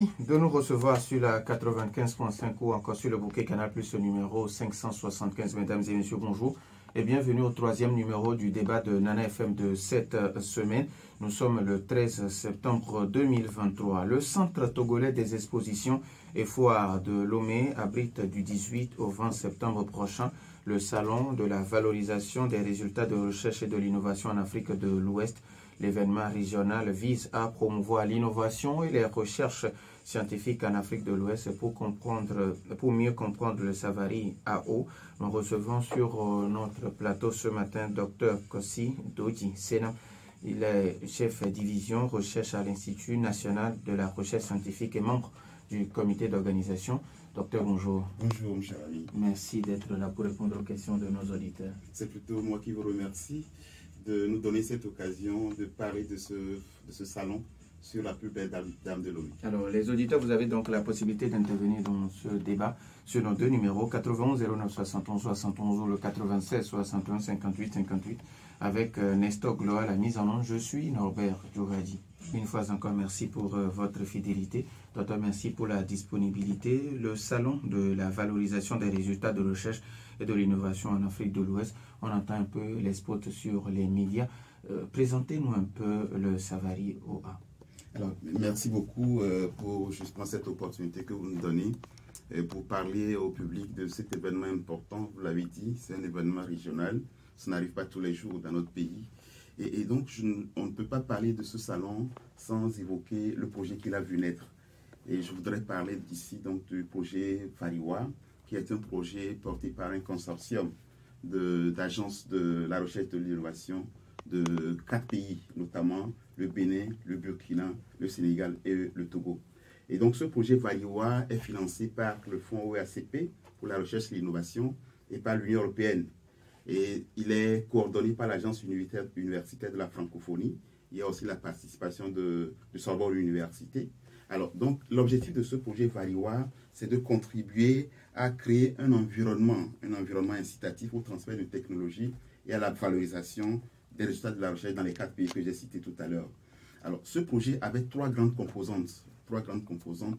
De nous recevoir sur la 95.5 ou encore sur le bouquet Canal Plus numéro 575. Mesdames et messieurs, bonjour et bienvenue au troisième numéro du débat de Nana FM de cette semaine. Nous sommes le 13 septembre 2023. Le centre togolais des expositions et foires de Lomé abrite du 18 au 20 septembre prochain le salon de la valorisation des résultats de recherche et de l'innovation en Afrique de l'Ouest. L'événement régional vise à promouvoir l'innovation et les recherches scientifiques en Afrique de l'Ouest pour mieux comprendre le Savary AO. Nous recevons sur notre plateau ce matin Dr Kossi Doji Sena. Il est chef division recherche à l'Institut national de la recherche scientifique et membre du comité d'organisation. Docteur, bonjour. Bonjour, mon cher ami. Merci d'être là pour répondre aux questions de nos auditeurs. C'est plutôt moi qui vous remercie de nous donner cette occasion de parler de ce salon sur la plus belle dame de Lomé. Alors, les auditeurs, vous avez donc la possibilité d'intervenir dans ce débat sur nos deux numéros, 91 09 71 71 ou le 96 61 58 58, avec Nestor Gloa, la mise en onde. Je suis Norbert Djouradi. Une fois encore, merci pour votre fidélité. Docteur, merci pour la disponibilité. Le salon de la valorisation des résultats de recherche et de l'innovation en Afrique de l'Ouest, on entend un peu les spots sur les médias. Présentez-nous un peu le Savary OA. Alors, merci beaucoup pour justement cette opportunité que vous nous donnez pour parler au public de cet événement important. Vous l'avez dit, c'est un événement régional. Ça n'arrive pas tous les jours dans notre pays. Et donc, on ne peut pas parler de ce salon sans évoquer le projet qu'il a vu naître. Et je voudrais parler ici donc du projet Fariwa, qui est un projet porté par un consortium d'agences de la recherche et de l'innovation de 4 pays, notamment le Bénin, le Burkina, le Sénégal et le Togo. Et donc ce projet Fariwa est financé par le fonds OEACP pour la recherche et l'innovation et par l'Union européenne. Et il est coordonné par l'Agence universitaire de la francophonie. Il y a aussi la participation de Sorbonne Université. Alors, donc, l'objectif de ce projet Fariwa, c'est de contribuer à créer un environnement incitatif au transfert de technologies et à la valorisation des résultats de la recherche dans les 4 pays que j'ai cités tout à l'heure. Alors, ce projet avait 3 grandes composantes,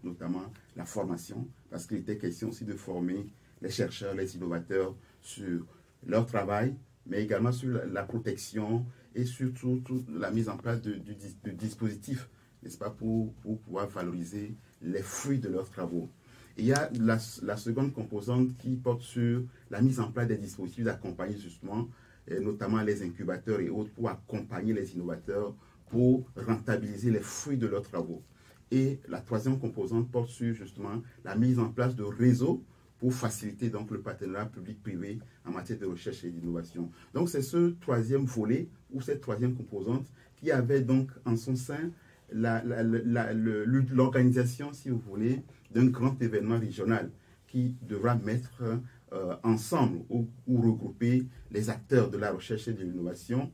notamment la formation, parce qu'il était question aussi de former les chercheurs, les innovateurs sur leur travail, mais également sur la protection et surtout la mise en place de dispositifs, n'est-ce pas, pour pouvoir valoriser les fruits de leurs travaux. Et il y a la seconde composante qui porte sur la mise en place des dispositifs d'accompagner justement, et notamment les incubateurs et autres, pour accompagner les innovateurs, pour rentabiliser les fruits de leurs travaux. Et la troisième composante porte sur justement la mise en place de réseaux pour faciliter donc le partenariat public-privé en matière de recherche et d'innovation. Donc c'est ce troisième volet ou cette troisième composante qui avait donc en son sein l'organisation, si vous voulez, d'un grand événement régional qui devra mettre ensemble ou regrouper les acteurs de la recherche et de l'innovation,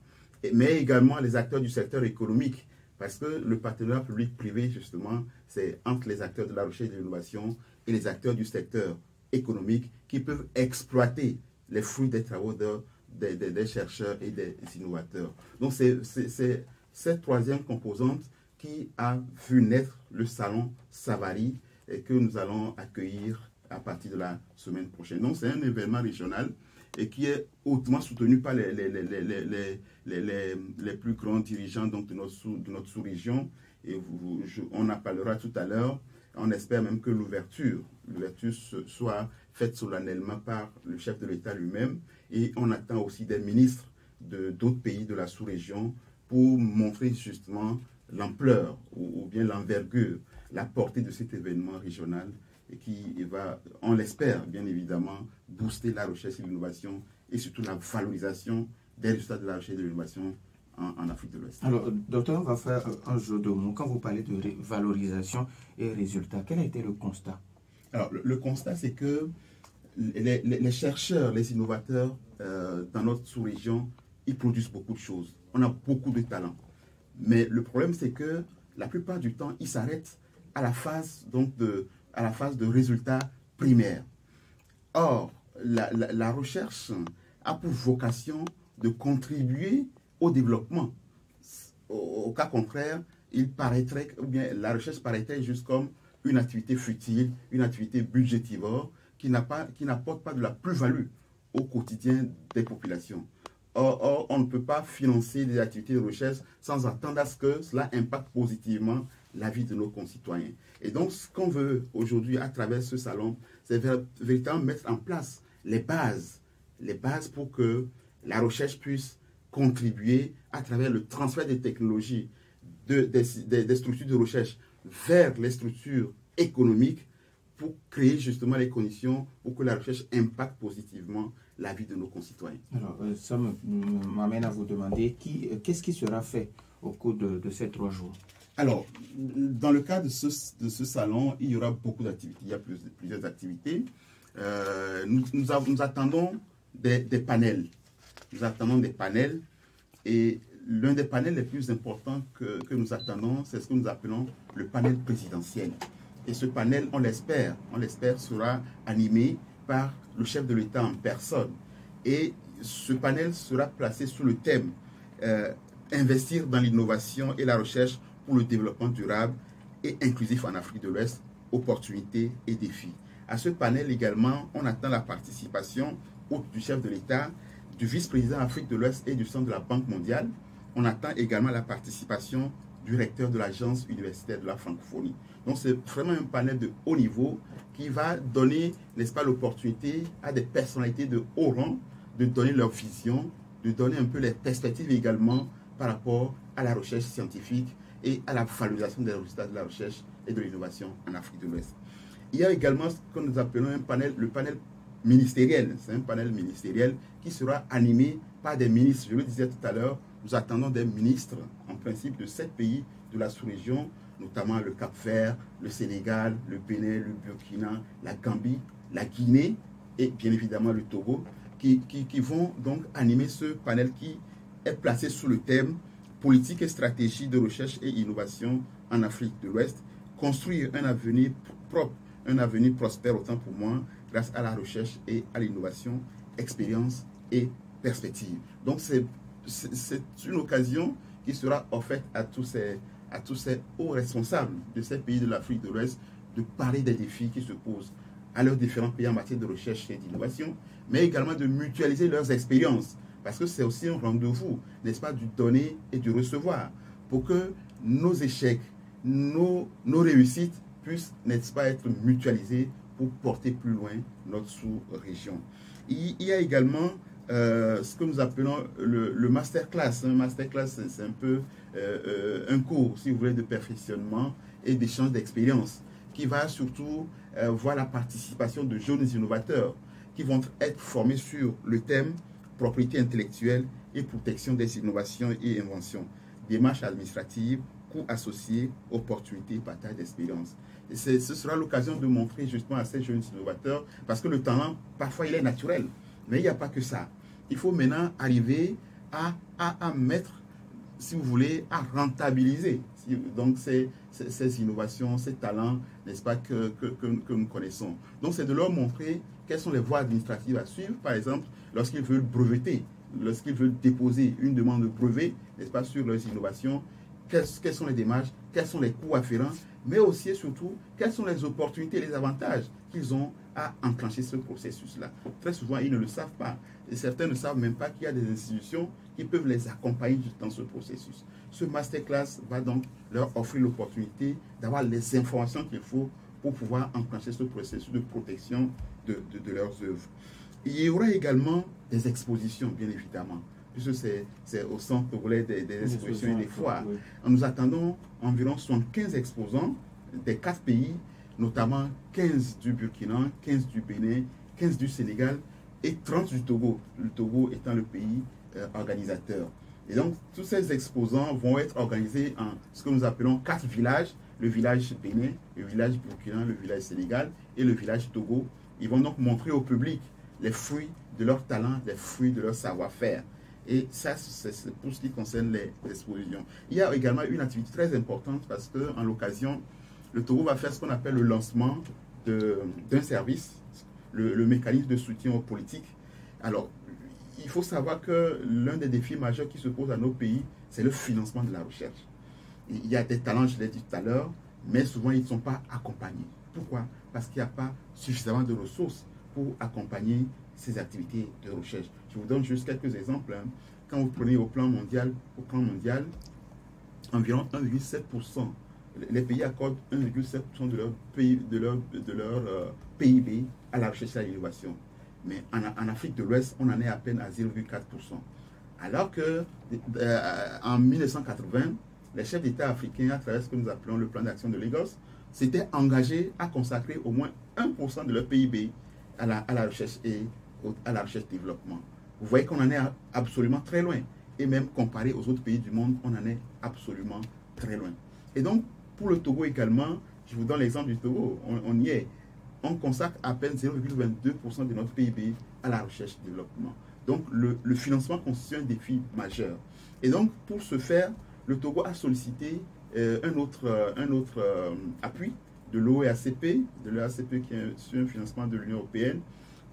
mais également les acteurs du secteur économique, parce que le partenariat public-privé, justement, c'est entre les acteurs de la recherche et de l'innovation et les acteurs du secteur économique qui peuvent exploiter les fruits des travaux des chercheurs et des innovateurs. Donc c'est cette troisième composante qui a vu naître le salon Savary et que nous allons accueillir à partir de la semaine prochaine. Donc c'est un événement régional et qui est hautement soutenu par les plus grands dirigeants donc, de notre sous-région. Et on en parlera tout à l'heure. On espère même que l'ouverture soit faite solennellement par le chef de l'État lui-même. Et on attend aussi des ministres d'autres pays de la sous-région pour montrer justement l'ampleur ou bien l'envergure, la portée de cet événement régional et qui va, on l'espère bien évidemment, booster la recherche et l'innovation et surtout la valorisation des résultats de la recherche et de l'innovation en Afrique de l'Ouest. Alors, docteur, on va faire un jeu de mots. Quand vous parlez de valorisation et résultats, quel a été le constat? Alors, le constat, c'est que les chercheurs, les innovateurs dans notre sous-région, ils produisent beaucoup de choses. On a beaucoup de talents. Mais le problème, c'est que la plupart du temps, ils s'arrêtent à la phase de résultats primaires. Or, la recherche a pour vocation de contribuer au développement. Au cas contraire, il paraîtrait, ou bien la recherche paraîtrait juste comme une activité futile, une activité budgétivore qui n'apporte pas de la plus-value au quotidien des populations. Or, on ne peut pas financer des activités de recherche sans attendre à ce que cela impacte positivement la vie de nos concitoyens. Et donc, ce qu'on veut aujourd'hui à travers ce salon, c'est véritablement mettre en place les bases pour que la recherche puisse contribuer à travers le transfert des technologies des structures de recherche vers les structures économiques pour créer justement les conditions pour que la recherche impacte positivement la vie de nos concitoyens. Alors, ça m'amène à vous demander qu'est-ce qui sera fait au cours de ces 3 jours? Alors, dans le cadre de ce salon, il y aura beaucoup d'activités. Il y a plusieurs activités. Nous attendons des panels. Nous attendons des panels. Et l'un des panels les plus importants que nous attendons, c'est ce que nous appelons le panel présidentiel. Et ce panel, on l'espère, sera animé par le chef de l'État en personne. Et ce panel sera placé sous le thème investir dans l'innovation et la recherche pour le développement durable et inclusif en Afrique de l'Ouest, opportunités et défis. À ce panel également, on attend la participation du chef de l'État, du vice-président Afrique de l'Ouest et du centre de la Banque mondiale. On attend également la participation du recteur de l'Agence universitaire de la francophonie. Donc c'est vraiment un panel de haut niveau qui va donner, n'est-ce pas, l'opportunité à des personnalités de haut rang de donner leur vision, de donner un peu les perspectives également par rapport à la recherche scientifique et à la valorisation des résultats de la recherche et de l'innovation en Afrique de l'Ouest. Il y a également ce que nous appelons le panel ministériel. C'est un panel ministériel qui sera animé par des ministres. Je le disais tout à l'heure, nous attendons des ministres, en principe, de 7 pays de la sous-région, notamment le Cap-Vert, le Sénégal, le Bénin, le Burkina, la Gambie, la Guinée et bien évidemment le Togo, qui vont donc animer ce panel qui est placé sous le thème politique et stratégie de recherche et innovation en Afrique de l'Ouest, construire un avenir propre, un avenir prospère autant pour moi, grâce à la recherche et à l'innovation, expérience et perspective. Donc c'est une occasion qui sera offerte à tous ces hauts responsables de ces pays de l'Afrique de l'Ouest de parler des défis qui se posent à leurs différents pays en matière de recherche et d'innovation, mais également de mutualiser leurs expériences, parce que c'est aussi un rendez-vous, n'est-ce pas, du donner et du recevoir, pour que nos échecs, nos réussites puissent, n'est-ce pas, être mutualisés pour porter plus loin notre sous-région. Il y a également ce que nous appelons le masterclass. Un masterclass, c'est un peu un cours, si vous voulez, de perfectionnement et d'échange d'expériences, qui va surtout voir la participation de jeunes innovateurs qui vont être formés sur le thème propriété intellectuelle et protection des innovations et inventions, démarches administratives, coûts associés, opportunités, partage d'expériences. Ce sera l'occasion de montrer justement à ces jeunes innovateurs, parce que le talent, parfois, il est naturel, mais il n'y a pas que ça. Il faut maintenant arriver à mettre, si vous voulez, à rentabiliser donc ces innovations, ces talents, n'est-ce pas, que nous connaissons. Donc c'est de leur montrer quelles sont les voies administratives à suivre, par exemple, lorsqu'ils veulent breveter, lorsqu'ils veulent déposer une demande de brevet, n'est-ce pas, sur leurs innovations, quelles sont les démarches, quels sont les coûts afférents, mais aussi et surtout, quelles sont les opportunités et les avantages qu'ils ont à enclencher ce processus-là. Très souvent, ils ne le savent pas. Et certains ne savent même pas qu'il y a des institutions qui peuvent les accompagner dans ce processus. Ce masterclass va donc leur offrir l'opportunité d'avoir les informations qu'il faut pour pouvoir enclencher ce processus de protection de leurs œuvres. Il y aura également des expositions, bien évidemment, puisque c'est au centre togolais des expositions et des foires. Oui. Nous attendons environ 75 exposants des 4 pays, notamment 15 du Burkina, 15 du Bénin, 15 du Sénégal et 30 du Togo, le Togo étant le pays organisateur. Et donc, tous ces exposants vont être organisés en ce que nous appelons 4 villages, le village Bénin, le village Burkina, le village Sénégal et le village Togo. Ils vont donc montrer au public les fruits de leur talent, les fruits de leur savoir-faire. Et ça, c'est pour ce qui concerne les expositions. Il y a également une activité très importante parce qu'en l'occasion, le Togo va faire ce qu'on appelle le lancement d'un service, le mécanisme de soutien aux politiques. Alors, il faut savoir que l'un des défis majeurs qui se posent à nos pays, c'est le financement de la recherche. Il y a des talents, je l'ai dit tout à l'heure, mais souvent ils ne sont pas accompagnés. Pourquoi? Parce qu'il n'y a pas suffisamment de ressources pour accompagner ces activités de recherche. Je vous donne juste quelques exemples. Hein. Quand vous prenez au plan mondial, environ 1,7%, les pays accordent 1,7% de leur PIB à la recherche et à l'innovation. Mais en Afrique de l'Ouest, on en est à peine à 0,4%. Alors que en 1980, les chefs d'État africains, à travers ce que nous appelons le plan d'action de Lagos, s'étaient engagés à consacrer au moins 1% de leur PIB à la recherche et à la recherche-développement. Vous voyez qu'on en est absolument très loin. Et même comparé aux autres pays du monde, on en est absolument très loin. Et donc, pour le Togo également, je vous donne l'exemple du Togo, on y est. On consacre à peine 0,22% de notre PIB à la recherche-développement. Donc, le financement constitue un défi majeur. Et donc, pour ce faire, le Togo a sollicité un autre appui de l'OEACP, qui est sur un financement de l'Union européenne,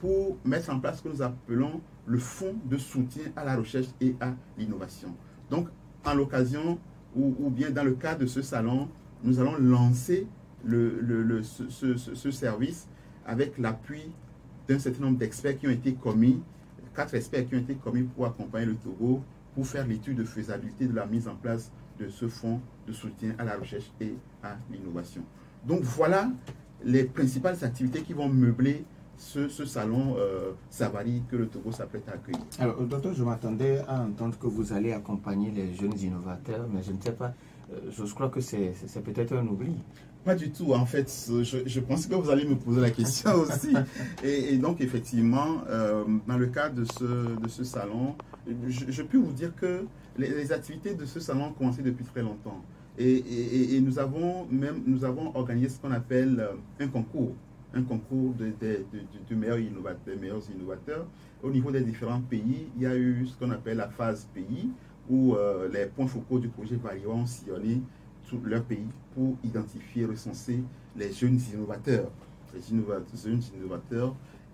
pour mettre en place ce que nous appelons le fonds de soutien à la recherche et à l'innovation. Donc, en l'occasion, ou bien dans le cadre de ce salon, nous allons lancer ce service avec l'appui d'un certain nombre d'experts qui ont été commis, 4 experts qui ont été commis pour accompagner le Togo, pour faire l'étude de faisabilité de la mise en place de ce fonds de soutien à la recherche et à l'innovation. Donc voilà les principales activités qui vont meubler ce salon Savary que le Togo s'apprête à accueillir. Alors, docteur, je m'attendais à entendre que vous allez accompagner les jeunes innovateurs, mais je ne sais pas, je crois que c'est peut-être un oubli. Pas du tout, en fait, je pense que vous allez me poser la question aussi. Et donc, effectivement, dans le cadre de ce salon, je peux vous dire que les activités de ce salon ont commencé depuis très longtemps. Et nous avons organisé ce qu'on appelle un concours des meilleurs innovateurs. Au niveau des différents pays, il y a eu ce qu'on appelle la phase pays, où les points focaux du projet Vario ont sillonné tout leur pays pour identifier et recenser les jeunes innovateurs.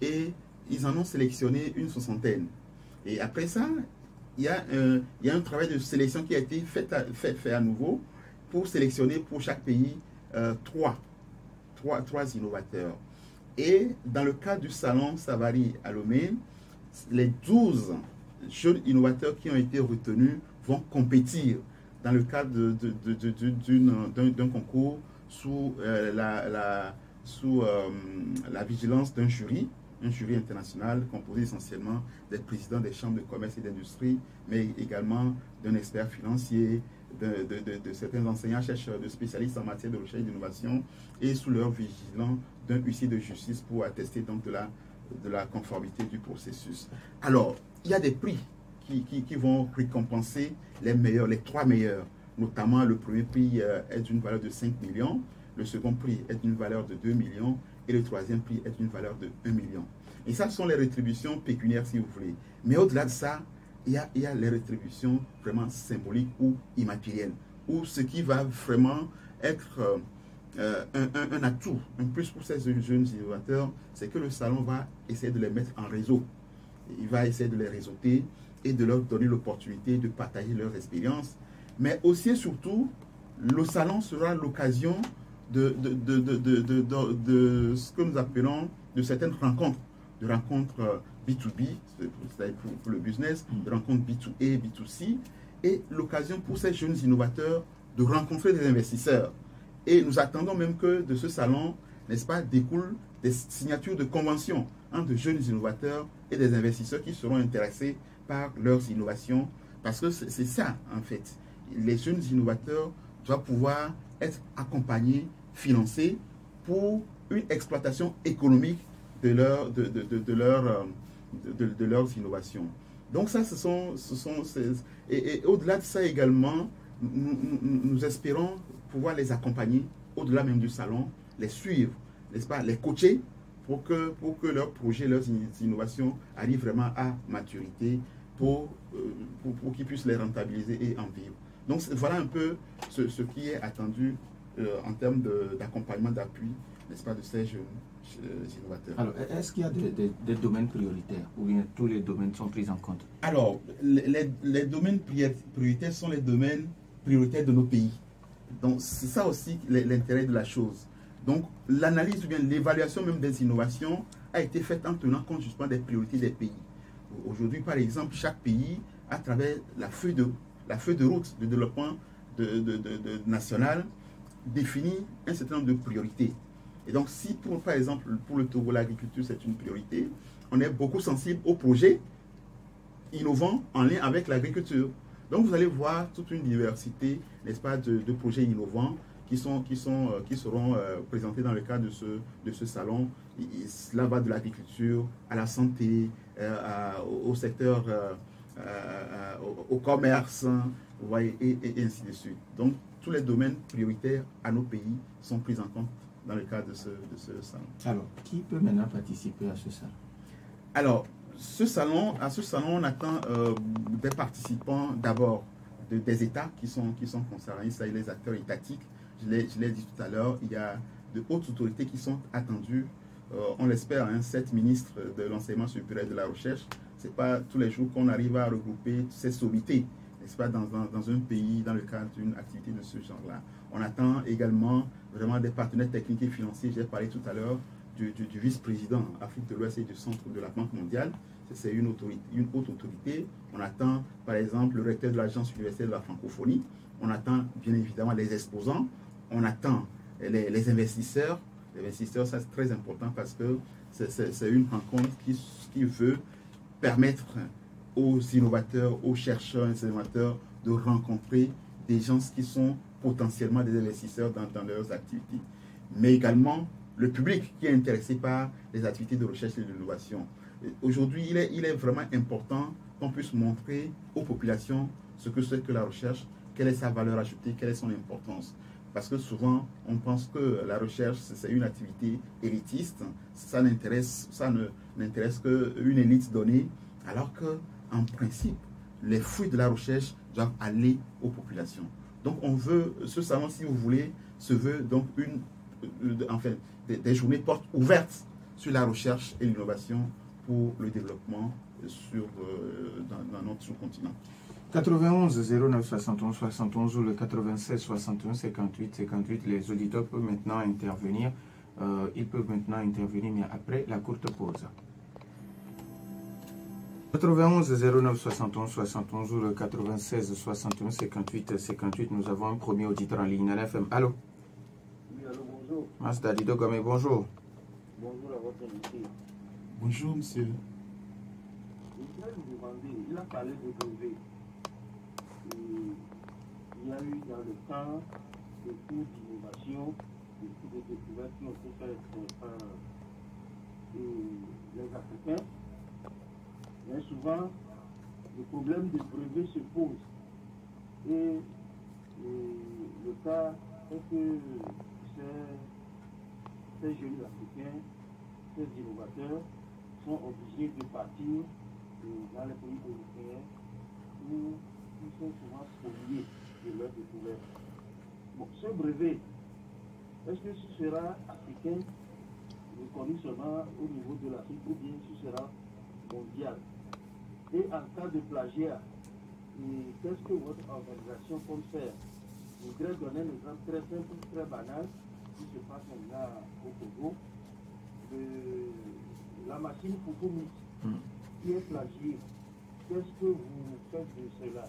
Et ils en ont sélectionné une 60aine. Et après ça, il y a un travail de sélection qui a été fait à nouveau pour sélectionner pour chaque pays trois innovateurs. Et dans le cadre du salon Savary à Lomé, les 12 jeunes innovateurs qui ont été retenus vont compétir dans le cadre d'un concours sous la vigilance d'un jury international composé essentiellement des présidents des chambres de commerce et d'industrie, mais également d'un expert financier, de certains enseignants, chercheurs, de spécialistes en matière de recherche et d'innovation, et sous leur vigilance d'un huissier de justice pour attester donc de la conformité du processus. Alors, il y a des prix qui vont récompenser les meilleurs, les 3 meilleurs. Notamment, le premier prix est d'une valeur de 5 millions, le second prix est d'une valeur de 2 millions et le troisième prix est d'une valeur de 1 million. Et ça, ce sont les rétributions pécuniaires, si vous voulez. Mais au-delà de ça, il y a les rétributions vraiment symboliques ou immatérielles, ou ce qui va vraiment être un atout, un plus pour ces jeunes innovateurs, c'est que le salon va essayer de les mettre en réseau. Il va essayer de les réseauter et de leur donner l'opportunité de partager leurs expériences. Mais aussi et surtout, le salon sera l'occasion de ce que nous appelons de certaines rencontres, de rencontres B2B, c'est-à-dire pour le business, de rencontres B2A, B2C, et l'occasion pour ces jeunes innovateurs de rencontrer des investisseurs. Et nous attendons même que de ce salon, n'est-ce pas, découlent des signatures de conventions entre jeunes innovateurs et des investisseurs qui seront intéressés par leurs innovations. Parce que c'est ça, en fait. Les jeunes innovateurs doivent pouvoir être accompagnés, financés pour une exploitation économique de leurs innovations. Donc ça, et au-delà de ça également, nous espérons pouvoir les accompagner au-delà même du salon, les suivre, n'est-ce pas, les coacher pour que leurs projets, leurs innovations arrivent vraiment à maturité pour qu'ils puissent les rentabiliser et en vivre. Donc voilà un peu ce qui est attendu en termes d'accompagnement, d'appui, n'est-ce pas, de ces jeunes innovateurs. Alors, est-ce qu'il y a des domaines prioritaires ou bien tous les domaines sont pris en compte? Alors, les domaines prioritaires sont les domaines prioritaires de nos pays. Donc, c'est ça aussi l'intérêt de la chose. Donc, l'analyse ou bien l'évaluation même des innovations a été faite en tenant compte justement des priorités des pays. Aujourd'hui, par exemple, chaque pays, à travers la feuille de route de développement national, définit un certain nombre de priorités. Et donc, si par exemple, pour le Togo, l'agriculture, c'est une priorité, on est beaucoup sensible aux projets innovants en lien avec l'agriculture. Donc, vous allez voir toute une diversité, n'est-ce pas, de projets innovants qui seront présentés dans le cadre de ce salon. Cela va de l'agriculture à la santé, au secteur, au commerce, vous voyez, et ainsi de suite. Donc, tous les domaines prioritaires à nos pays sont pris en compte dans le cadre de ce salon. Alors, qui peut maintenant participer à ce salon? Alors, à ce salon, on attend des participants d'abord des États qui sont concernés, ça, les acteurs étatiques. Je l'ai dit tout à l'heure, il y a de hautes autorités qui sont attendues. On l'espère, 7 ministres de l'enseignement supérieur et de la recherche. Ce n'est pas tous les jours qu'on arrive à regrouper ces sommités, n'est-ce pas, dans un pays, dans le cadre d'une activité de ce genre-là. On attend également vraiment des partenaires techniques et financiers. J'ai parlé tout à l'heure du vice-président Afrique de l'Ouest et du centre de la Banque mondiale. C'est une haute autorité. On attend, par exemple, le recteur de l'Agence universitaire de la francophonie. On attend, bien évidemment, les exposants. On attend les investisseurs. Les investisseurs, ça c'est très important parce que c'est une rencontre qui veut permettre aux innovateurs, aux chercheurs, aux innovateurs de rencontrer des gens qui sont potentiellement des investisseurs dans leurs activités. Mais également le public qui est intéressé par les activités de recherche et d'innovation. Aujourd'hui, il est vraiment important qu'on puisse montrer aux populations ce que c'est que la recherche, quelle est sa valeur ajoutée, quelle est son importance. Parce que souvent, on pense que la recherche, c'est une activité élitiste, ça ne n'intéresse qu'une élite donnée, alors qu'en principe, les fruits de la recherche doivent aller aux populations. Donc, ce salon, si vous voulez, se veut donc des journées portes ouvertes sur la recherche et l'innovation pour le développement dans notre sous-continent. 91 09 71 71 ou le 96 61 58 58. Les auditeurs peuvent maintenant intervenir. Ils peuvent maintenant intervenir, mais après la courte pause. 91 09 71 71 ou le 96 61 58 58. Nous avons un premier auditeur en ligne. Nana FM. Allô? Oui, allô, bonjour. Master Dido Gomé, bonjour. Bonjour à votre invité. Bonjour, monsieur. Je voudrais vous demander, il a parlé de brevet. Il y a eu dans le temps des cours d'innovation, des cours de découverte qui ont été faits par les Africains. Mais souvent, le problème de brevet se pose. Et le cas est que ces jeunes Africains, ces innovateurs, sont obligés de partir dans les pays européens où ils sont souvent spoliés de leur découverte. Bon, ce brevet, est-ce que ce sera africain, reconnu seulement au niveau de l'Afrique, ou bien ce sera mondial? Et en cas de plagiat, qu'est-ce que votre organisation compte faire? Je voudrais donner un exemple très simple, très banal, qui se passe maintenant au Togo. La machine Fukumix qui est plagiée. Qu'est-ce que vous faites de cela?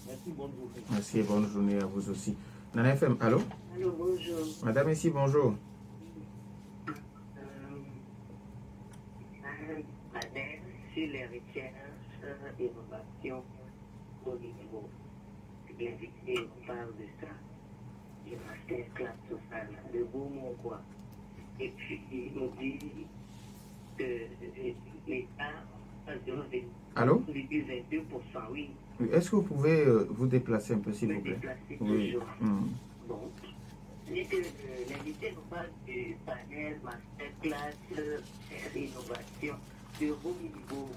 Merci, bonne journée. Merci, bonne journée à vous aussi. Nana FM, allô? Allô, bonjour. Madame ici, bonjour. Madame, sur les recherches et innovations au niveau. L'invité parle de ça. Je masterclass sur ça, de beau mot quoi. Et puis, il nous dit que l'État a 0,22%, Allô? oui. Est-ce que vous pouvez vous déplacer un peu, s'il vous plaît? Déplacer Oui. toujours. Bon. Et que l'invité nous parle du panel masterclass et innovation de haut niveau.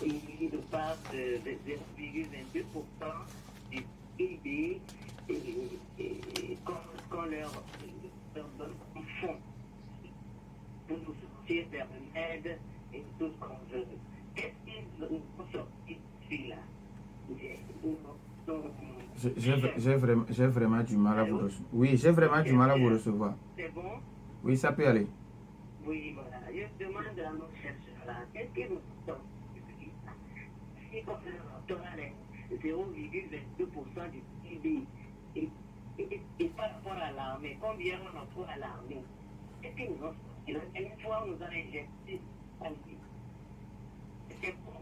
Il nous parle de 0,22% du PIB et qu'on leur donne un fonds pour nous sortir vers une aide et tout ce qu'on veut. Qu'est-ce qu'ils nous ont sorti celui-là? J'ai vraiment du mal à vous recevoir. Oui, j'ai vraiment du mal à vous recevoir. C'est bon? Oui, ça peut aller. Oui, voilà. Je demande à nos chercheurs là, qu'est-ce que nous sommes? Si on a les 0,22% du PIB et par rapport à l'armée, combien on en trouve à l'armée? Qu'est-ce que nous avons sorti là? Une fois, on nous a injecté à l'île. C'est bon.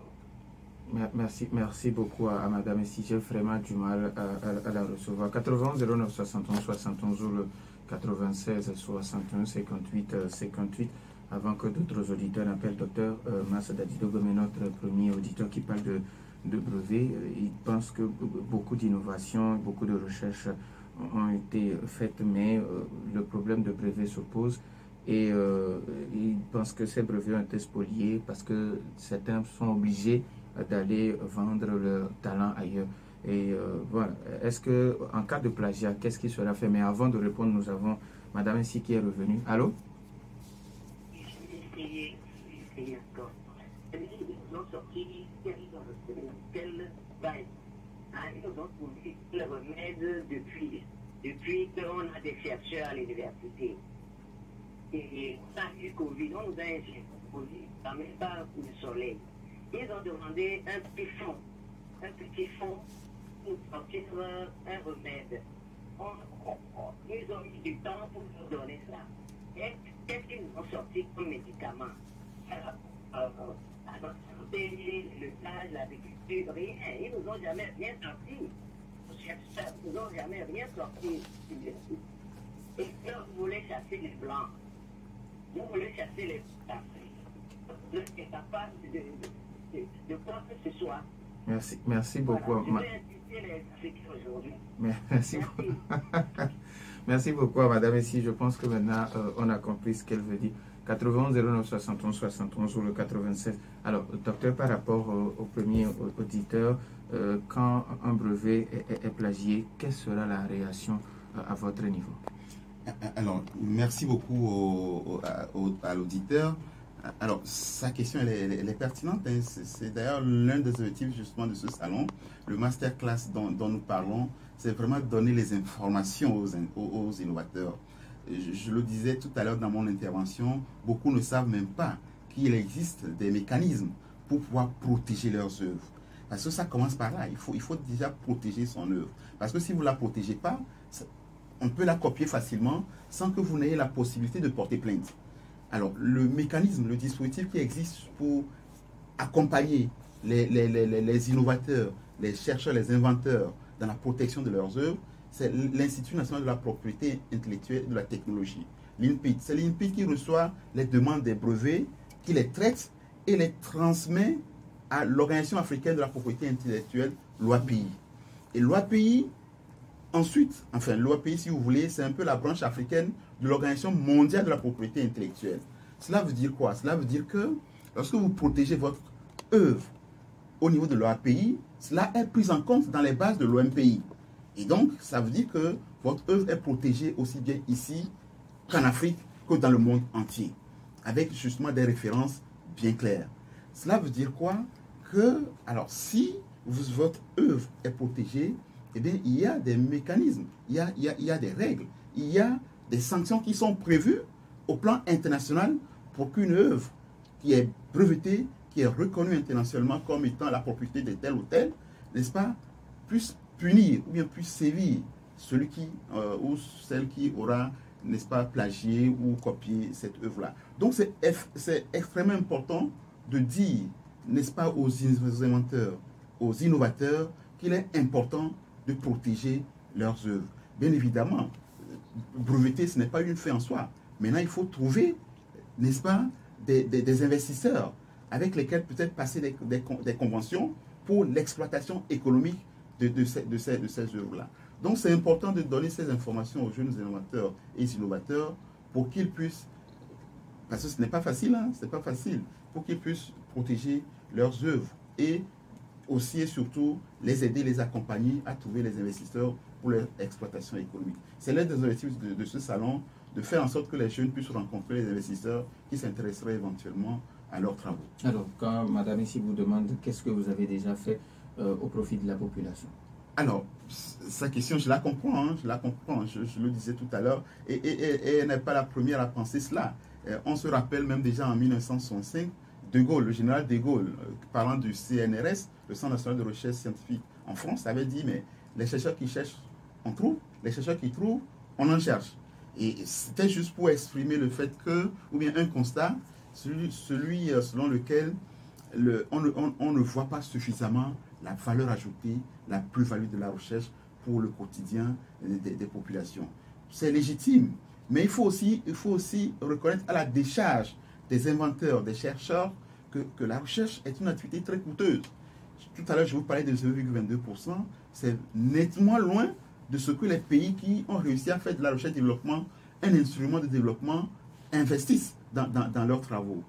Merci beaucoup à Madame Essie. J'ai vraiment du mal à la recevoir. 91 09 71 71 ou le 96 61 58 58. Avant que d'autres auditeurs n'appellent Docteur Massa Dadido Gomé, notre premier auditeur qui parle de brevets. Il pense que beaucoup d'innovations, beaucoup de recherches ont été faites, mais le problème de brevet se pose. Et il pense que ces brevets ont été spoliés parce que certains sont obligés d'aller vendre leur talent ailleurs. Et voilà. Est-ce que en cas de plagiat, qu'est-ce qui sera fait? Mais avant de répondre, nous avons Madame Essie qui est revenue. Allô? Essayez encore. Ils ont sorti quelle bail. Ils ont trouvé le remède depuis qu'on a des chercheurs à l'université. Et ça a eu Covid, on nous a injecté Covid, ça même pas un coup de soleil. Ils ont demandé un petit fonds pour sortir un remède. Ils ont mis du temps pour nous donner ça. Qu'est-ce qu'ils nous ont sorti comme médicament? La santé, le stage, l'agriculture, rien. Ils nous ont jamais rien sorti. Les chercheurs ne nous ont jamais rien sorti. Et là, vous voulez chasser les blancs. Vous voulez chasser les Africains. Vous êtes capable de quoi que ce soit. Merci beaucoup. Voilà, je vais inviter les Africains aujourd'hui. Merci beaucoup à Madame Essie. Je pense que maintenant, on a compris ce qu'elle veut dire. 91 09 71 71 ou le 96. Alors, docteur, par rapport au premier auditeur, quand un brevet est plagié, quelle sera la réaction à votre niveau? Alors, merci beaucoup à l'auditeur. Alors, sa question, elle est pertinente. Hein. C'est d'ailleurs l'un des objectifs justement de ce salon. Le masterclass dont nous parlons, c'est vraiment donner les informations aux innovateurs. Je le disais tout à l'heure dans mon intervention, beaucoup ne savent même pas qu'il existe des mécanismes pour pouvoir protéger leurs œuvres. Parce que ça commence par là. Il faut déjà protéger son œuvre. Parce que si vous ne la protégez pas, on peut la copier facilement sans que vous n'ayez la possibilité de porter plainte. Alors, le mécanisme, le dispositif qui existe pour accompagner les innovateurs, les chercheurs, les inventeurs dans la protection de leurs œuvres, c'est l'Institut national de la propriété intellectuelle et de la technologie, l'INPIT. C'est l'INPIT qui reçoit les demandes des brevets, qui les traite et les transmet à l'Organisation africaine de la propriété intellectuelle, l'OAPI. Et l'OAPI, ensuite, enfin l'OAPI, si vous voulez, c'est un peu la branche africaine de l'Organisation mondiale de la propriété intellectuelle. Cela veut dire quoi? Cela veut dire que lorsque vous protégez votre œuvre au niveau de l'OAPI, cela est pris en compte dans les bases de l'OMPI. Et donc, ça veut dire que votre œuvre est protégée aussi bien ici qu'en Afrique, que dans le monde entier, avec justement des références bien claires. Cela veut dire quoi? Que, alors, si votre œuvre est protégée, eh bien, il y a des mécanismes, il y a des règles, il y a des sanctions qui sont prévues au plan international pour qu'une œuvre qui est brevetée, qui est reconnue internationalement comme étant la propriété de tel ou tel, n'est-ce pas, puisse punir ou bien puisse sévir celui qui ou celle qui aura, n'est-ce pas, plagié ou copié cette œuvre-là. Donc c'est extrêmement important de dire, n'est-ce pas, aux inventeurs, aux innovateurs, qu'il est important de protéger leurs œuvres. Bien évidemment, breveter, ce n'est pas une fin en soi. Maintenant, il faut trouver, n'est-ce pas, des investisseurs avec lesquels peut-être passer des conventions pour l'exploitation économique de ces œuvres-là. Donc, c'est important de donner ces informations aux jeunes inventeurs et innovateurs pour qu'ils puissent, parce que ce n'est pas facile, hein, c'est pas facile, pour qu'ils puissent protéger leurs œuvres et aussi et surtout les aider, les accompagner à trouver les investisseurs pour leur exploitation économique. C'est l'un des objectifs de ce salon, de faire en sorte que les jeunes puissent rencontrer les investisseurs qui s'intéresseraient éventuellement à leurs travaux. Alors, quand Madame ici vous demande qu'est-ce que vous avez déjà fait au profit de la population? Alors, sa question, je la comprends, je la comprends, je le disais tout à l'heure, et elle n'est pas la première à penser cela. On se rappelle même déjà en 1965, De Gaulle, le général De Gaulle, parlant du CNRS, le Centre national de recherche scientifique en France, avait dit, mais les chercheurs qui cherchent, on trouve, les chercheurs qui trouvent, on en cherche. Et c'était juste pour exprimer le fait que, ou bien un constat, celui selon lequel on ne voit pas suffisamment la valeur ajoutée, la plus-value de la recherche pour le quotidien des populations. C'est légitime, mais il faut aussi reconnaître à la décharge des inventeurs, des chercheurs, que la recherche est une activité très coûteuse. Tout à l'heure, je vous parlais de 0,22%, c'est nettement loin de ce que les pays qui ont réussi à faire de la recherche et développement un instrument de développement investissent dans leurs travaux.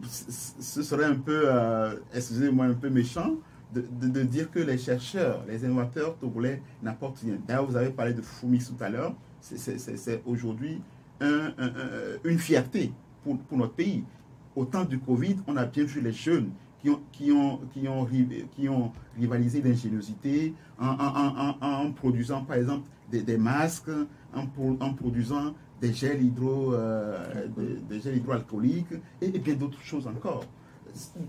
Ce serait un peu, excusez-moi, un peu méchant de dire que les chercheurs, les inventeurs togolais n'apportent rien. D'ailleurs, vous avez parlé de Fumi tout à l'heure. C'est aujourd'hui une fierté pour notre pays. Au temps du Covid, on a bien vu les jeunes qui ont rivalisé d'ingéniosité en produisant, par exemple, des masques, en produisant des gels hydroalcooliques et bien d'autres choses encore.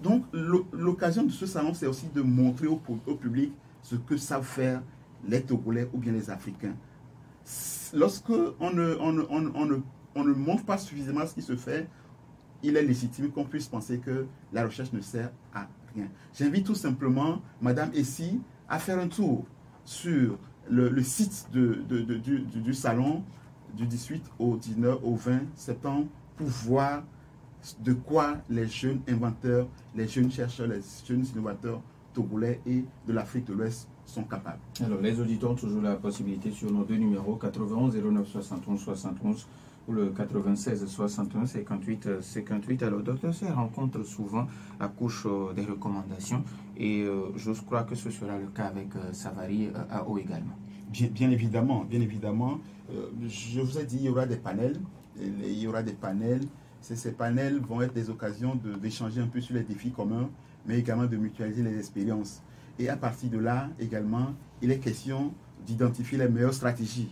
Donc, l'occasion de ce salon, c'est aussi de montrer au public ce que savent faire les Togolais ou bien les Africains. Lorsque on ne montre pas suffisamment ce qui se fait, il est légitime qu'on puisse penser que la recherche ne sert à rien. J'invite tout simplement Madame Essi à faire un tour sur le site du salon du 18 au 19 au 20 septembre pour voir de quoi les jeunes inventeurs, les jeunes chercheurs, les jeunes innovateurs togolais et de l'Afrique de l'Ouest sont capables. Alors, les auditeurs ont toujours la possibilité sur nos deux numéros, 91 09 71 71 ou le 96 61 58 58. Alors, Dr. C rencontre souvent, accouche des recommandations et je crois que ce sera le cas avec Savary AO également. Bien évidemment, bien évidemment. Je vous ai dit, il y aura des panels. Ces panels vont être des occasions d'échanger un peu sur les défis communs, mais également de mutualiser les expériences. Et à partir de là, également, il est question d'identifier les meilleures stratégies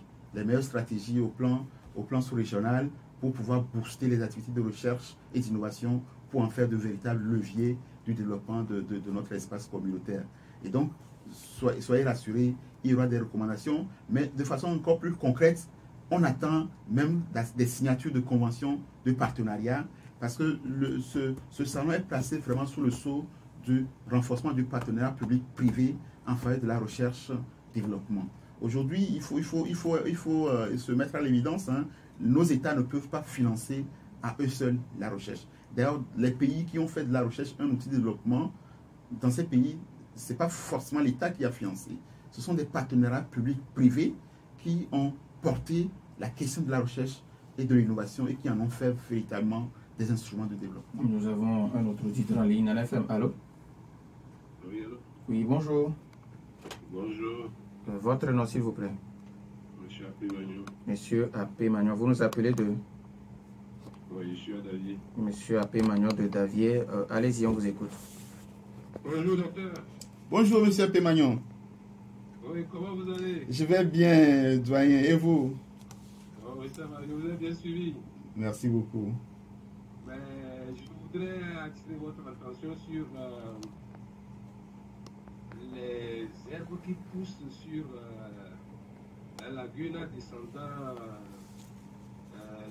au plan sous-régional pour pouvoir booster les activités de recherche et d'innovation pour en faire de véritables leviers du développement de notre espace communautaire. Et donc, soyez rassurés, il y aura des recommandations, mais de façon encore plus concrète, on attend même des signatures de conventions de partenariat parce que ce salon est placé vraiment sous le sceau du renforcement du partenariat public-privé en faveur de la recherche-développement. Aujourd'hui, il faut se mettre à l'évidence, hein, nos États ne peuvent pas financer à eux seuls la recherche. D'ailleurs, les pays qui ont fait de la recherche un outil de développement, dans ces pays, ce n'est pas forcément l'État qui a financé. Ce sont des partenariats publics-privés qui ont porté la question de la recherche et de l'innovation et qui en ont fait véritablement des instruments de développement. Nous avons un autre auditeur en ligne à l'FM. Allô? Oui, allô? Oui, bonjour. Bonjour. Votre nom, s'il vous plaît? Monsieur Apé Magnon. Monsieur Apé Magnon, vous nous appelez de? Oui, je suis à Davier. Monsieur Apé Magnon de Davier. Allez-y, on vous écoute. Bonjour, docteur. Bonjour, monsieur Apé Magnon. Oui, comment vous allez? Je vais bien, doyen. Et vous? Oh, oui, ça va. Je vous ai bien suivi. Merci beaucoup. Mais je voudrais attirer votre attention sur les herbes qui poussent sur la lagune descendant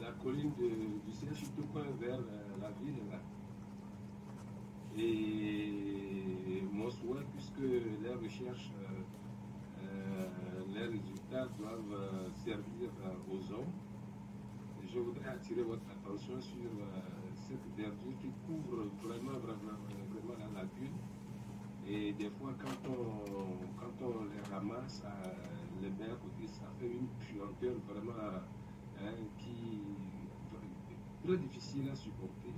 la colline du siège tout point vers la ville. Là. Et mon souhait, puisque les recherches, les résultats doivent servir aux hommes, je voudrais attirer votre attention sur cette verdure qui couvre vraiment la lagune. Et des fois, quand on les ramasse, les mains à côté, ça fait une puanteur vraiment qui est très difficile à supporter.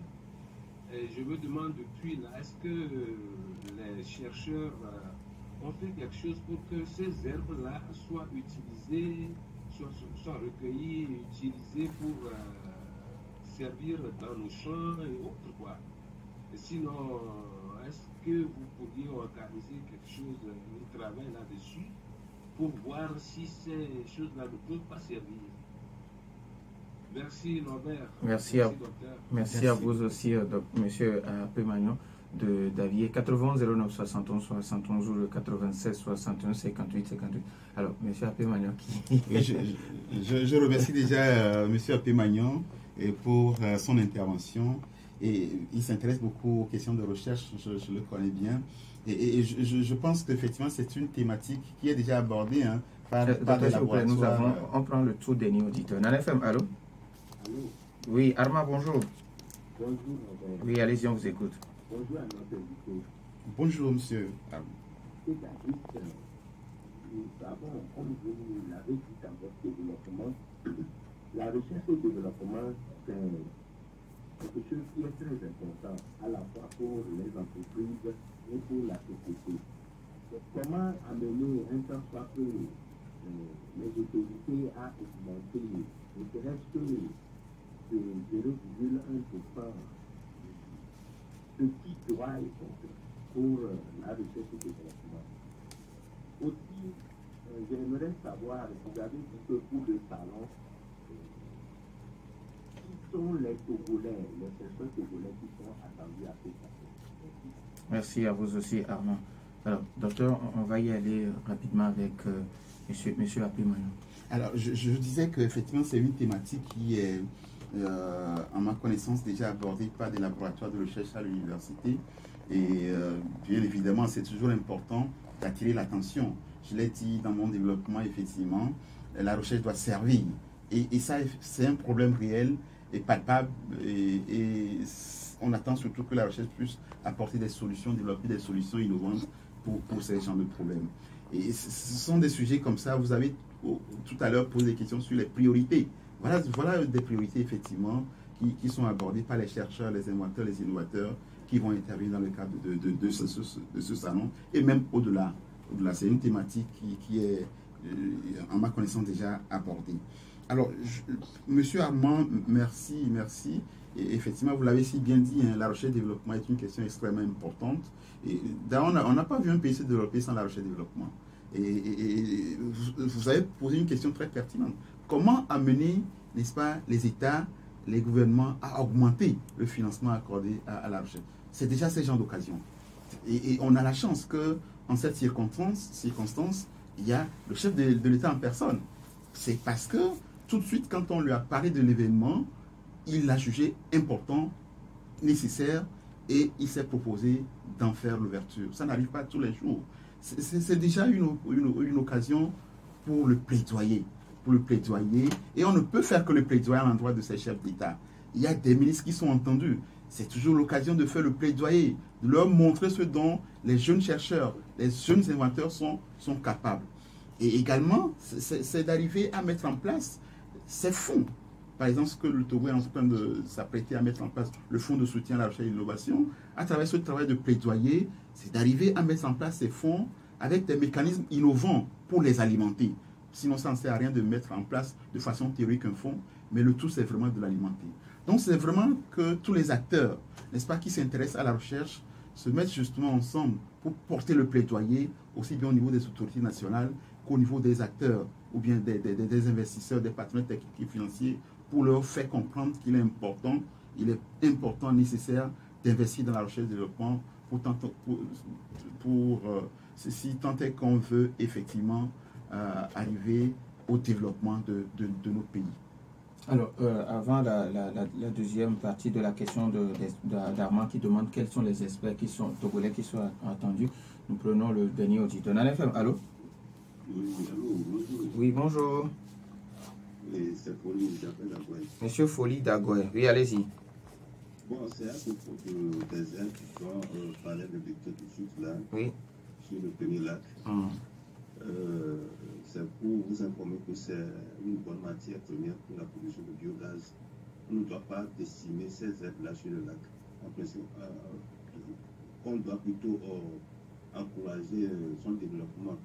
Et je me demande depuis là, est-ce que les chercheurs ont fait quelque chose pour que ces herbes-là soient utilisées, soient recueillies et utilisées pour servir dans nos champs et autres quoi. Et sinon, est-ce que vous pourriez organiser quelque chose, un travail là-dessus pour voir si ces choses-là ne peuvent pas servir. Merci Norbert. Merci, Docteur. Merci à vous aussi, monsieur Pémagnon de Davier. 80 09 71 71 ou le 96 61 58 58. Alors, monsieur Pémagnon qui... je remercie déjà monsieur Pémagnon pour son intervention. Et il s'intéresse beaucoup aux questions de recherche, je le connais bien. Et je pense qu'effectivement, c'est une thématique qui est déjà abordée par des laboratoires. On prend le tout dernier auditeur. NanFM, allô? Allô? Oui, Arma, bonjour. Bonjour. Oui, allez-y, on vous écoute. Bonjour à notre invité. Bonjour, monsieur. C'est-à-dire que nous avons, comme vous l'avez dit dans votre développement, la recherche et le développement, c'est quelque chose qui est très important, à la fois pour les entreprises et pour la société. Donc, comment amener un temps soit que les autorités à augmenter, ne serait-ce que de 0,1%, ce qui doit être pour la recherche et le développement. Aussi, j'aimerais savoir, vous avez dit que pour le salon, qui sont les Togolais, les chercheurs togolais qui sont attendus à cette affaire? Merci à vous aussi, Armand. Alors, docteur, on va y aller rapidement avec monsieur Apimano. Alors, je disais qu'effectivement, c'est une thématique qui est, en ma connaissance, déjà abordée par des laboratoires de recherche à l'université. Et bien évidemment, c'est toujours important d'attirer l'attention. Je l'ai dit dans mon développement, effectivement, la recherche doit servir. Et ça, c'est un problème réel et palpable. Et on attend surtout que la recherche puisse apporter des solutions, développer des solutions innovantes pour ces genres de problèmes. Et ce sont des sujets comme ça. Vous avez tout à l'heure posé des questions sur les priorités. Voilà des priorités, effectivement, qui sont abordées par les chercheurs, les inventeurs, les innovateurs qui vont intervenir dans le cadre de ce salon et même au-delà. C'est une thématique qui est, en ma connaissance, déjà abordée. Alors, monsieur Armand, merci. Et effectivement, vous l'avez si bien dit, la recherche et le développement est une question extrêmement importante. Et on n'a pas vu un pays se développer sans la recherche et le développement. Et vous avez posé une question très pertinente. Comment amener, n'est-ce pas, les États, les gouvernements à augmenter le financement accordé à la recherche? C'est déjà ce genre d'occasion. Et on a la chance qu'en cette circonstance, il y a le chef de l'État en personne. C'est parce que tout de suite, quand on lui a parlé de l'événement, il l'a jugé important, nécessaire, et il s'est proposé d'en faire l'ouverture. Ça n'arrive pas tous les jours. C'est déjà une occasion pour le plaidoyer. Et on ne peut faire que le plaidoyer à l'endroit de ces chefs d'État. Il y a des ministres qui sont entendus. C'est toujours l'occasion de faire le plaidoyer, de leur montrer ce dont les jeunes chercheurs, les jeunes inventeurs sont capables. Et également, c'est d'arriver à mettre en place ces fonds. Par exemple, ce que le Togo est en train de s'apprêter à mettre en place, le fonds de soutien à la recherche et l'innovation, à travers ce travail de plaidoyer, c'est d'arriver à mettre en place ces fonds avec des mécanismes innovants pour les alimenter. Sinon, ça ne sert à rien de mettre en place de façon théorique un fonds, mais le tout, c'est vraiment de l'alimenter. Donc, c'est vraiment que tous les acteurs, n'est-ce pas, qui s'intéressent à la recherche, se mettent justement ensemble pour porter le plaidoyer, aussi bien au niveau des autorités nationales qu'au niveau des acteurs, ou bien des investisseurs, des partenaires techniques et financiers, pour leur faire comprendre qu'il est important, nécessaire d'investir dans la recherche et le développement si tant est qu'on veut effectivement arriver au développement de nos pays. Alors, avant la deuxième partie de la question d'Armand qui demande quels sont les experts togolais qui sont attendus, nous prenons le dernier auditeur. NanFM, allô? Oui, allô, bonjour. Oui, bonjour. Oui, c'est Folie, j'appelle Dagoy. Monsieur Folie Dagoy, oui, allez-y. Bon, c'est à propos des ailes qui sont parlé de Victor tout là, oui, sur le premier lac. C'est pour vous informer que c'est une bonne matière première pour la production de biogaz. On ne doit pas décimer ces aides-là sur le lac. En principe, on doit plutôt encourager son développement,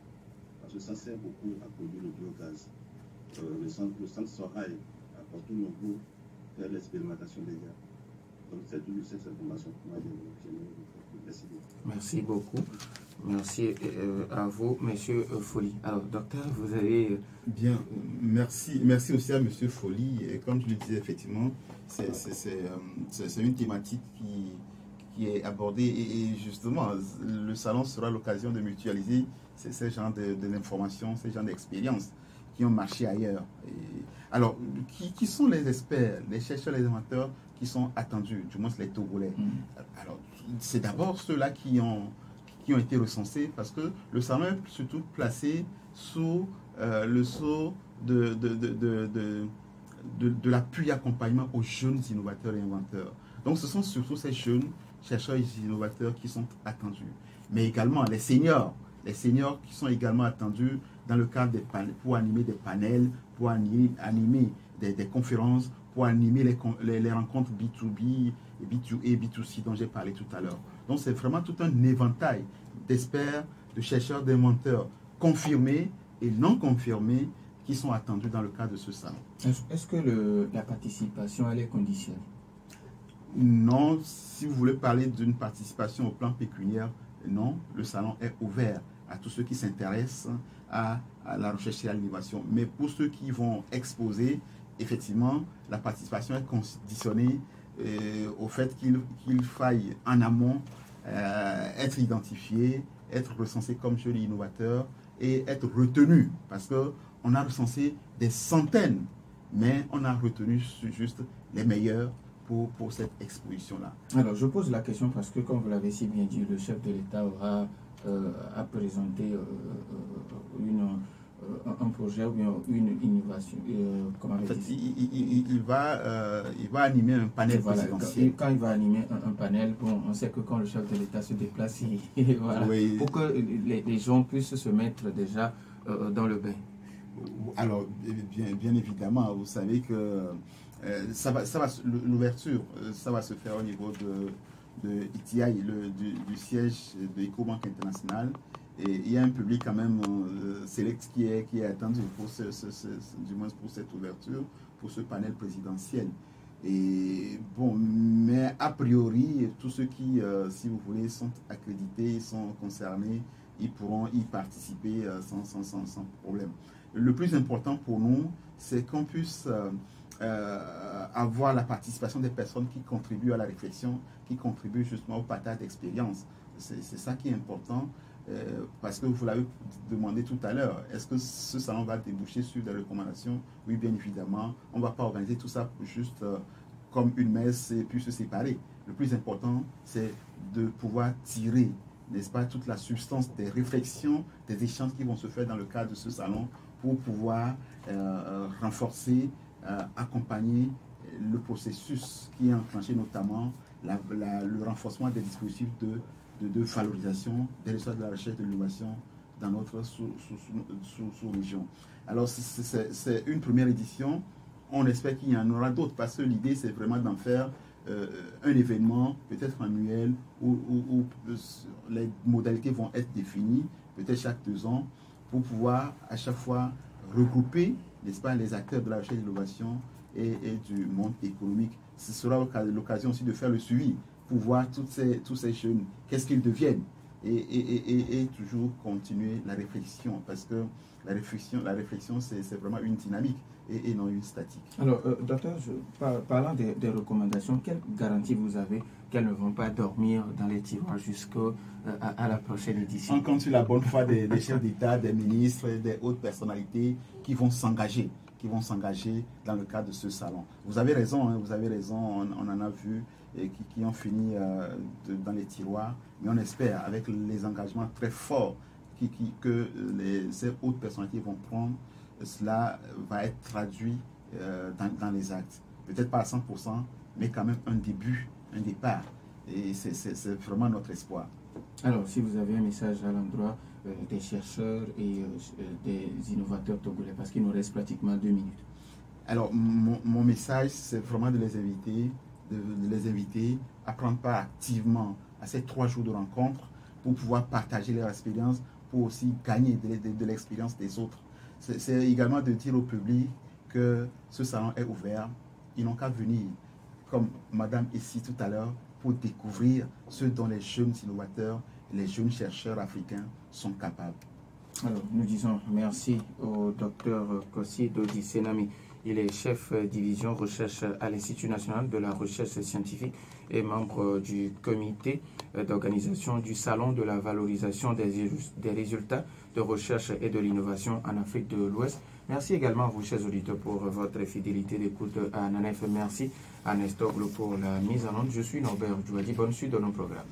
parce que ça sert beaucoup à produire le biogaz. Le centre Sorail a porté nos goûts faire l'expérimentation déjà. Donc c'est toujours cette information que moi j'ai décidé. Merci beaucoup. Merci à vous, Monsieur Folly. Alors, docteur, vous avez... Bien, merci aussi à Monsieur Folly. Et comme je le disais, effectivement, c'est une thématique qui est abordée et justement, le salon sera l'occasion de mutualiser ces genres d'informations, ces genres d'expériences qui ont marché ailleurs. Alors, qui sont les experts, les chercheurs, les inventeurs qui sont attendus, du moins les Togolais? Alors, c'est d'abord ceux-là qui ont été recensés parce que le salon est surtout placé sous le sceau de l'appui et accompagnement aux jeunes innovateurs et inventeurs. Donc, ce sont surtout ces jeunes chercheurs et innovateurs qui sont attendus. Mais également les seniors qui sont également attendus dans le cadre des panels, pour animer des panels, pour animer des conférences, pour animer les rencontres B2B, B2A et B2C dont j'ai parlé tout à l'heure. Donc c'est vraiment tout un éventail d'experts, de chercheurs, d'inventeurs confirmés et non confirmés qui sont attendus dans le cadre de ce salon. Est-ce que la participation elle est conditionnelle? Non, si vous voulez parler d'une participation au plan pécuniaire, non, le salon est ouvert à tous ceux qui s'intéressent à la recherche et à l'innovation. Mais pour ceux qui vont exposer, effectivement, la participation est conditionnée au fait qu'il faille en amont être identifié, être recensé comme jeune innovateur et être retenu. Parce qu'on a recensé des centaines, mais on a retenu juste les meilleurs pour cette exposition-là. Alors, je pose la question parce que, comme vous l'avez si bien dit, le chef de l'État aura à présenter un projet ou bien une innovation. En fait, il va animer un panel présidentiel. Quand il va animer un panel, bon, on sait que quand le chef de l'État se déplace, voilà, oui, pour que les gens puissent se mettre déjà dans le bain. Alors, bien évidemment, vous savez que l'ouverture, ça va se faire au niveau de ITI, du siège de EcoBank International. Et il y a un public quand même select qui est attendu du moins pour cette ouverture, pour ce panel présidentiel. Et bon, mais a priori, tous ceux qui, si vous voulez, sont accrédités, sont concernés, ils pourront y participer sans problème. Le plus important pour nous, c'est qu'on puisse avoir la participation des personnes qui contribuent à la réflexion, qui contribuent justement au partage d'expérience. C'est ça qui est important. Parce que vous l'avez demandé tout à l'heure, est-ce que ce salon va déboucher sur des recommandations? Oui, bien évidemment. On ne va pas organiser tout ça juste comme une messe et puis se séparer. Le plus important, c'est de pouvoir tirer, n'est-ce pas, toute la substance des réflexions, des échanges qui vont se faire dans le cadre de ce salon pour pouvoir renforcer, accompagner le processus qui est enclenché, notamment le renforcement des dispositifs de valorisation des résultats de la recherche et de l'innovation dans notre sous-région. Alors, c'est une première édition. On espère qu'il y en aura d'autres parce que l'idée, c'est vraiment d'en faire un événement, peut-être annuel, où les modalités vont être définies, peut-être chaque 2 ans, pour pouvoir à chaque fois regrouper, n'est-ce pas, les acteurs de la recherche et de l'innovation et du monde économique. Ce sera l'occasion aussi de faire le suivi, pour voir tous ces jeunes, qu'est-ce qu'ils deviennent, et toujours continuer la réflexion, parce que la réflexion c'est vraiment une dynamique et non une statique. Alors, docteur, parlant des recommandations, quelle garantie vous avez qu'elles ne vont pas dormir dans les tiroirs jusqu'à la prochaine édition? On compte sur la bonne foi des chefs d'État, des ministres, des hautes personnalités qui vont s'engager dans le cadre de ce salon. Vous avez raison, hein, on en a vu et qui ont fini dans les tiroirs, mais on espère, avec les engagements très forts que ces hautes personnalités vont prendre, cela va être traduit dans les actes. Peut-être pas à 100%, mais quand même un début, un départ. Et c'est vraiment notre espoir. Alors, si vous avez un message à l'endroit des chercheurs et des innovateurs togolais, parce qu'il nous reste pratiquement 2 minutes. Alors, mon message, c'est vraiment de les inviter à prendre part activement à ces 3 jours de rencontre pour pouvoir partager leur expérience, pour aussi gagner de l'expérience des autres. C'est également de dire au public que ce salon est ouvert. Ils n'ont qu'à venir comme Madame ici tout à l'heure, pour découvrir ce dont les jeunes innovateurs, les jeunes chercheurs africains sont capables. Alors, nous disons merci au docteur Kossi Dodi Senami. Il est chef division recherche à l'Institut national de la recherche scientifique et membre du comité d'organisation du Salon de la valorisation des résultats de recherche et de l'innovation en Afrique de l'Ouest. Merci également à vous, chers auditeurs, pour votre fidélité d'écoute à Nana FM. Merci à Nestor pour la mise en onde. Je suis Norbert Djouadi. Bonne suite de nos programmes.